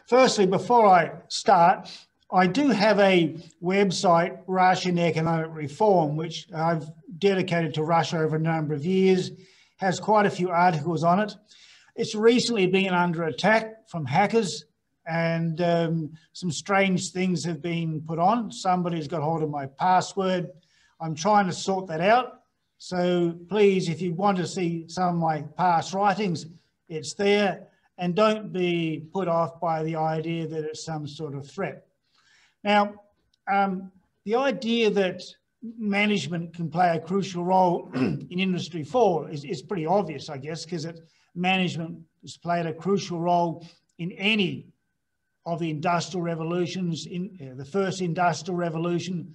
Firstly, before I start, I do have a website, Russian Economic Reform, which I've dedicated to Russia over a number of years, has quite a few articles on it. It's recently been under attack from hackers, and some strange things have been put on. Somebody's got hold of my password. I'm trying to sort that out. So please, if you want to see some of my past writings, it's there. And don't be put off by the idea that it's some sort of threat. Now, the idea that management can play a crucial role in Industry 4 is pretty obvious, I guess, because management has played a crucial role in any of the industrial revolutions. In the first industrial revolution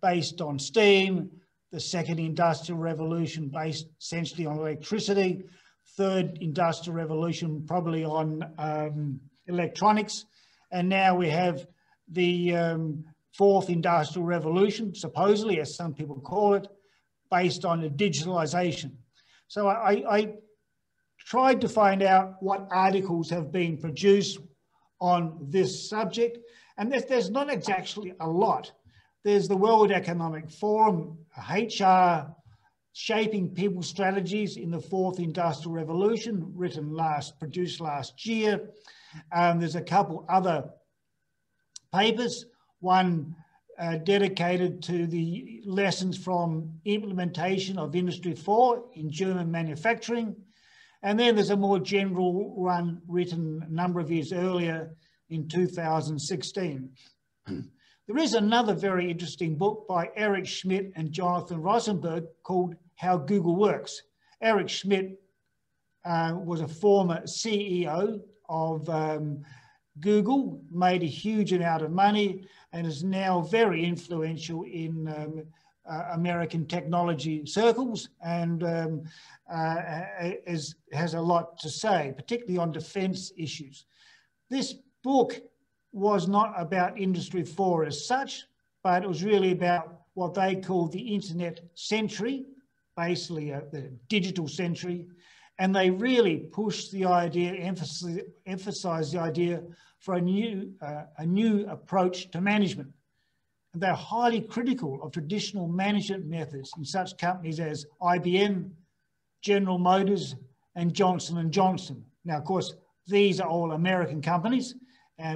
based on steam, the second industrial revolution based essentially on electricity, third industrial revolution probably on electronics, and now we have the fourth industrial revolution, supposedly, as some people call it, based on the digitalization. So I tried to find out what articles have been produced on this subject, and there's not exactly a lot. There's the World Economic Forum, HR, Shaping People's Strategies in the Fourth Industrial Revolution, produced last year. There's a couple other papers, one dedicated to the lessons from implementation of Industry 4 in German manufacturing. And then there's a more general one written a number of years earlier in 2016. There is another very interesting book by Eric Schmidt and Jonathan Rosenberg called How Google Works. Eric Schmidt was a former CEO of Google, made a huge amount of money, and is now very influential in American technology circles, and has a lot to say, particularly on defense issues. This book was not about Industry 4 as such, but it was really about what they called the internet century, basically the digital century, and they really pushed the idea, emphasized the idea for a new approach to management. And they're highly critical of traditional management methods in such companies as IBM, General Motors, and Johnson & Johnson. Now, of course, these are all American companies,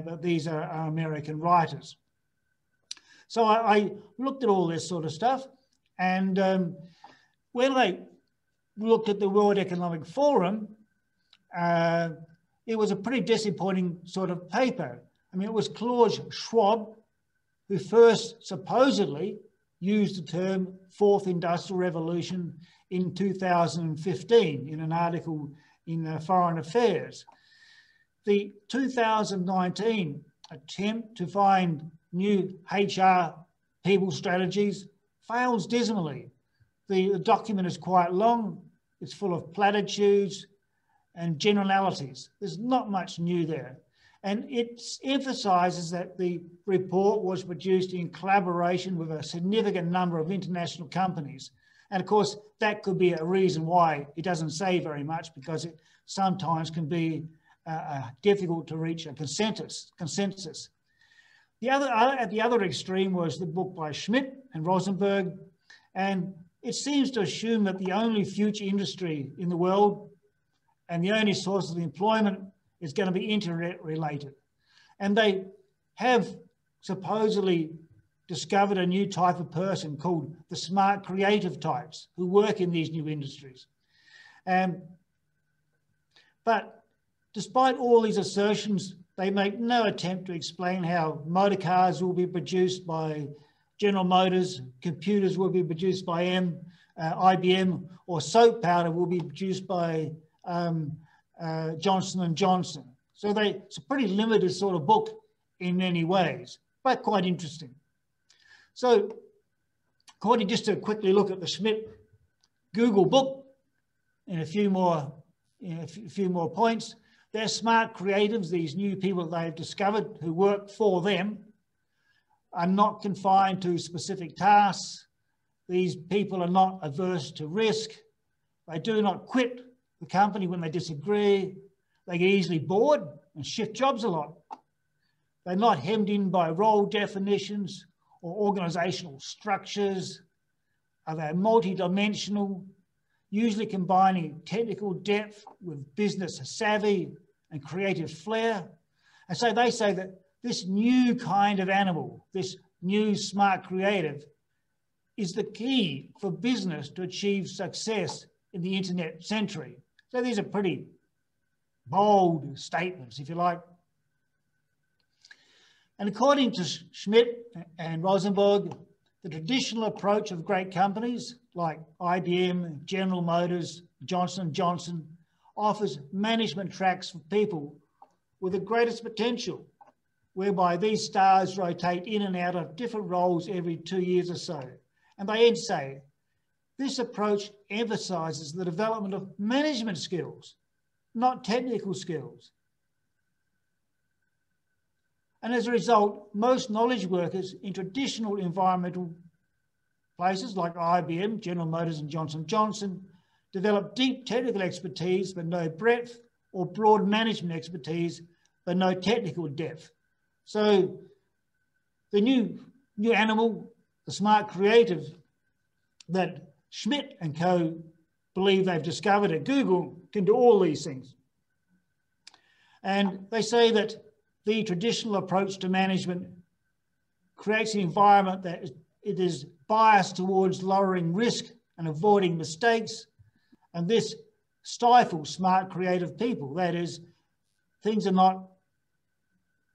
but these are American writers. So I looked at all this sort of stuff, and when I looked at the World Economic Forum, it was a pretty disappointing sort of paper. I mean, it was Klaus Schwab who first supposedly used the term Fourth Industrial Revolution in 2015 in an article in Foreign Affairs. The 2019 attempt to find new HR people strategies fails dismally. The document is quite long, it's full of platitudes and generalities. There's not much new there. And it emphasises that the report was produced in collaboration with a significant number of international companies. And of course, that could be a reason why it doesn't say very much, because it sometimes can be difficult to reach a consensus. At the other extreme was the book by Schmidt and Rosenberg, and it seems to assume that the only future industry in the world and the only source of employment is going to be internet related. And they have supposedly discovered a new type of person called the smart creative types who work in these new industries. But despite all these assertions, they make no attempt to explain how motor cars will be produced by General Motors, computers will be produced by IBM, or soap powder will be produced by Johnson & Johnson. So it's a pretty limited sort of book in many ways, but quite interesting. So according, just to quickly look at the Schmidt Google book and a few more points, they're smart creatives, these new people they've discovered who work for them, are not confined to specific tasks. These people are not averse to risk. They do not quit the company when they disagree. They get easily bored and shift jobs a lot. They're not hemmed in by role definitions or organisational structures. They're multidimensional, usually combining technical depth with business savvy and creative flair. And so they say that this new kind of animal, this new smart creative, is the key for business to achieve success in the internet century. So these are pretty bold statements, if you like. And according to Schmidt and Rosenberg, the traditional approach of great companies like IBM, General Motors, Johnson & Johnson offers management tracks for people with the greatest potential, whereby these stars rotate in and out of different roles every 2 years or so. And they then say, this approach emphasises the development of management skills, not technical skills. And as a result, most knowledge workers in traditional environmental places like IBM, General Motors and Johnson & Johnson develop deep technical expertise but no breadth, or broad management expertise but no technical depth. So the new animal, the smart creative that Schmidt and co believe they've discovered at Google can do all these things. And they say that the traditional approach to management creates an environment that it is biased towards lowering risk and avoiding mistakes. And this stifles smart, creative people. That is, things are not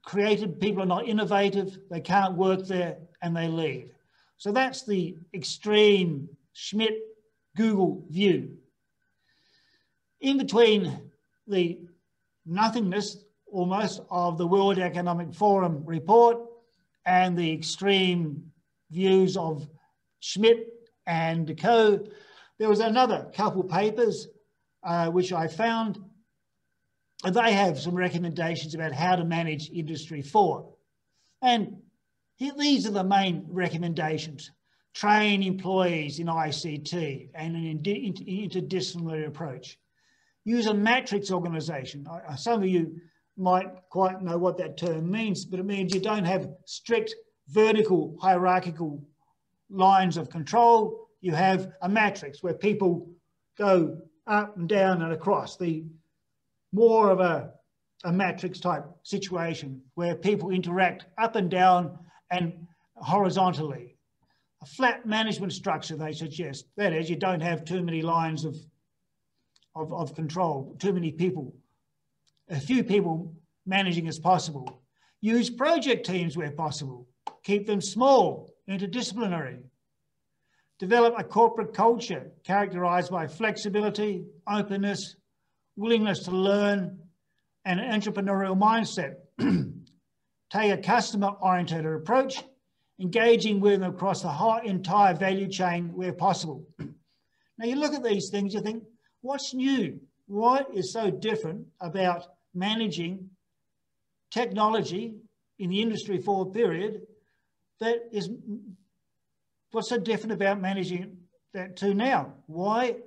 creative, people are not innovative, they can't work there, and they leave. So that's the extreme Schmidt-Google view. In between the nothingness, almost, of the World Economic Forum report and the extreme views of Schmidt and co, there was another couple papers which I found, and they have some recommendations about how to manage Industry 4. And these are the main recommendations. Train employees in ICT and an interdisciplinary approach. Use a matrix organisation. Some of you might quite know what that term means, but it means you don't have strict vertical hierarchical lines of control. You have a matrix where people go up and down and across. The more of a matrix type situation where people interact up and down and horizontally. A flat management structure, they suggest. That is, you don't have too many lines of control, too many people, a few people managing as possible. Use project teams where possible. Keep them small, interdisciplinary. Develop a corporate culture characterised by flexibility, openness, willingness to learn, and an entrepreneurial mindset. Take a customer-oriented approach, engaging with them across the entire value chain where possible. Now you look at these things, you think, what's new? What is so different about managing technology in the Industry 4 period that is, what's so different about managing that to now? Why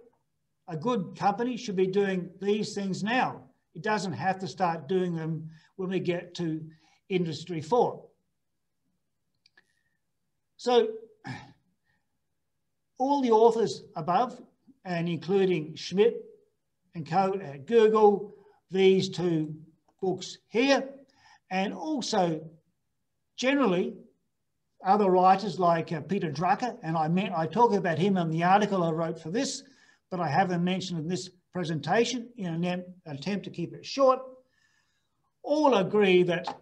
a good company should be doing these things now? It doesn't have to start doing them when we get to Industry 4. So all the authors above, and including Schmidt and co at Google, these two books here, and also generally other writers like Peter Drucker, and I talk about him in the article I wrote for this, but I haven't mentioned in this presentation in an attempt to keep it short, all agree that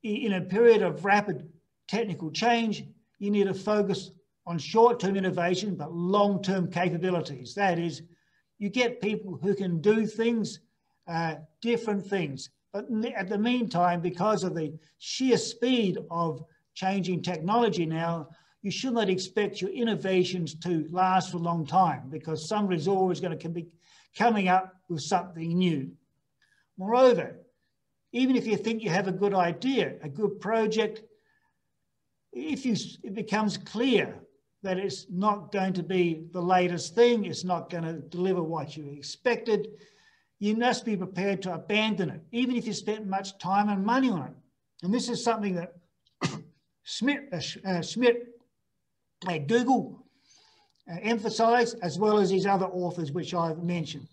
in a period of rapid technical change, you need to focus on short-term innovation, but long-term capabilities. That is, you get people who can do things, different things. But at the meantime, because of the sheer speed of changing technology now, you should not expect your innovations to last for a long time, because somebody's always going to be coming up with something new. Moreover, even if you think you have a good idea, a good project, if it becomes clear that it's not going to be the latest thing, it's not going to deliver what you expected, you must be prepared to abandon it, even if you spent much time and money on it. And this is something that Schmidt at Google emphasised, as well as these other authors which I've mentioned.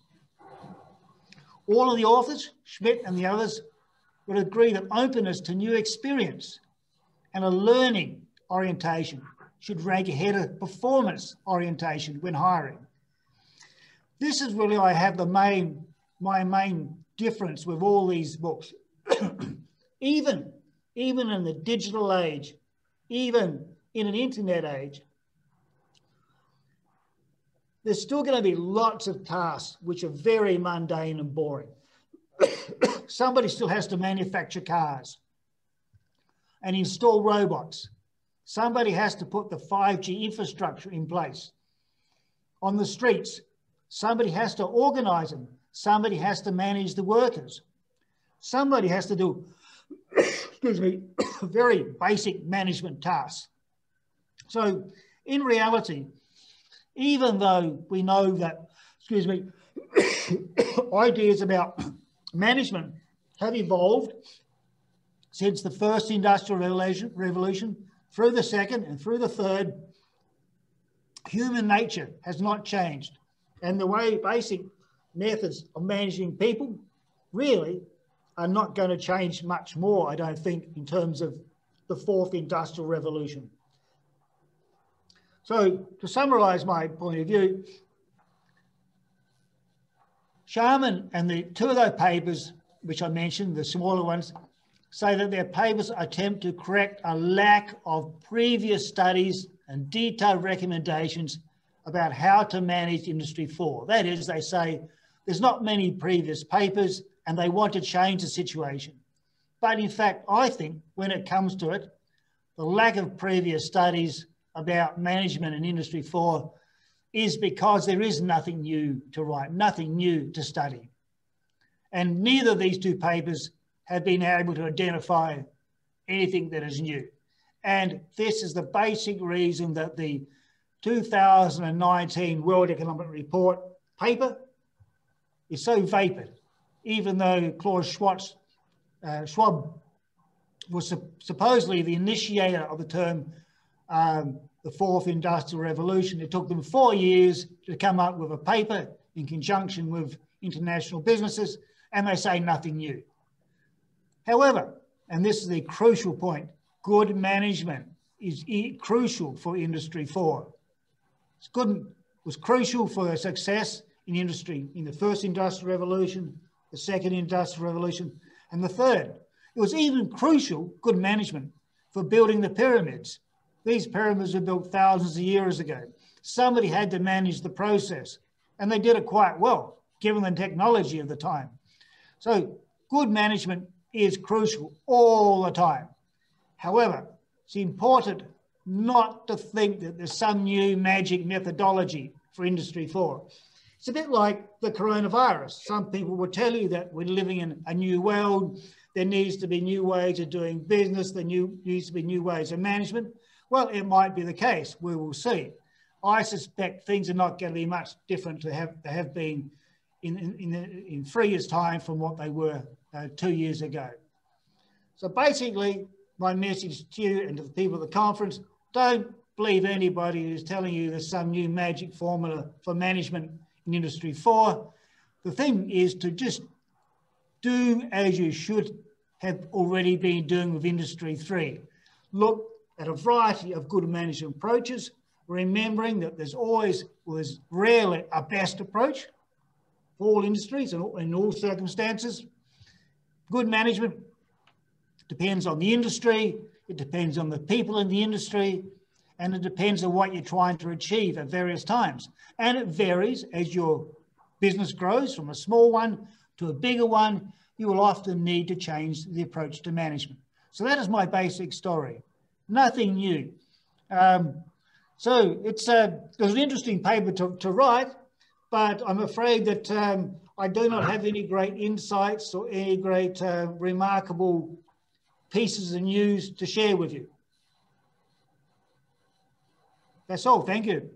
All of the authors, Schmidt and the others, would agree that openness to new experience and a learning orientation should rank ahead of performance orientation when hiring. This is really, I have my main difference with all these books. Even in the digital age, even in an internet age, there's still going to be lots of tasks which are very mundane and boring. Somebody still has to manufacture cars and install robots. Somebody has to put the 5G infrastructure in place. On the streets, somebody has to organise them. Somebody has to manage the workers. Somebody has to do, excuse me, very basic management tasks. So in reality, even though we know that, excuse me, ideas about management have evolved since the first industrial revolution, through the second and through the third, human nature has not changed. And the way basic methods of managing people really are not going to change much more, I don't think, in terms of the fourth industrial revolution. So to summarise my point of view, Sharman and the two of those papers, which I mentioned, the smaller ones, say that their papers attempt to correct a lack of previous studies and detailed recommendations about how to manage Industry 4. That is, they say there's not many previous papers and they want to change the situation. But in fact, I think when it comes to it, the lack of previous studies about management in Industry 4 is because there is nothing new to write, nothing new to study. And neither of these two papers have been able to identify anything that is new. And this is the basic reason that the 2019 World Economic Report paper is so vapid, even though Klaus Schwab was supposedly the initiator of the term the fourth industrial revolution. It took them 4 years to come up with a paper in conjunction with international businesses, and they say nothing new. However, and this is the crucial point, good management is crucial for Industry 4. It was crucial for their success in industry in the first industrial revolution, the second industrial revolution, and the third. It was even crucial, good management, for building the pyramids. These pyramids were built thousands of years ago. Somebody had to manage the process, and they did it quite well, given the technology of the time. So good management is crucial all the time. However, it's important not to think that there's some new magic methodology for Industry 4. It's a bit like the coronavirus. Some people will tell you that we're living in a new world. There needs to be new ways of doing business. There needs to be new ways of management. Well, it might be the case. We will see. I suspect things are not going to be much different to have been in 3 years' time from what they were 2 years ago. So basically, my message to you and to the people at the conference, don't believe anybody who's telling you there's some new magic formula for management in Industry 4. The thing is to just do as you should have already been doing with Industry 3. Look at a variety of good management approaches, remembering that there's rarely a best approach for all industries and in all circumstances. Good management depends on the industry, it depends on the people in the industry, and it depends on what you're trying to achieve at various times. And it varies as your business grows from a small one to a bigger one. You will often need to change the approach to management. So that is my basic story. Nothing new. So it was an interesting paper to write, but I'm afraid that I do not have any great insights or any great remarkable pieces of news to share with you. That's all. Thank you.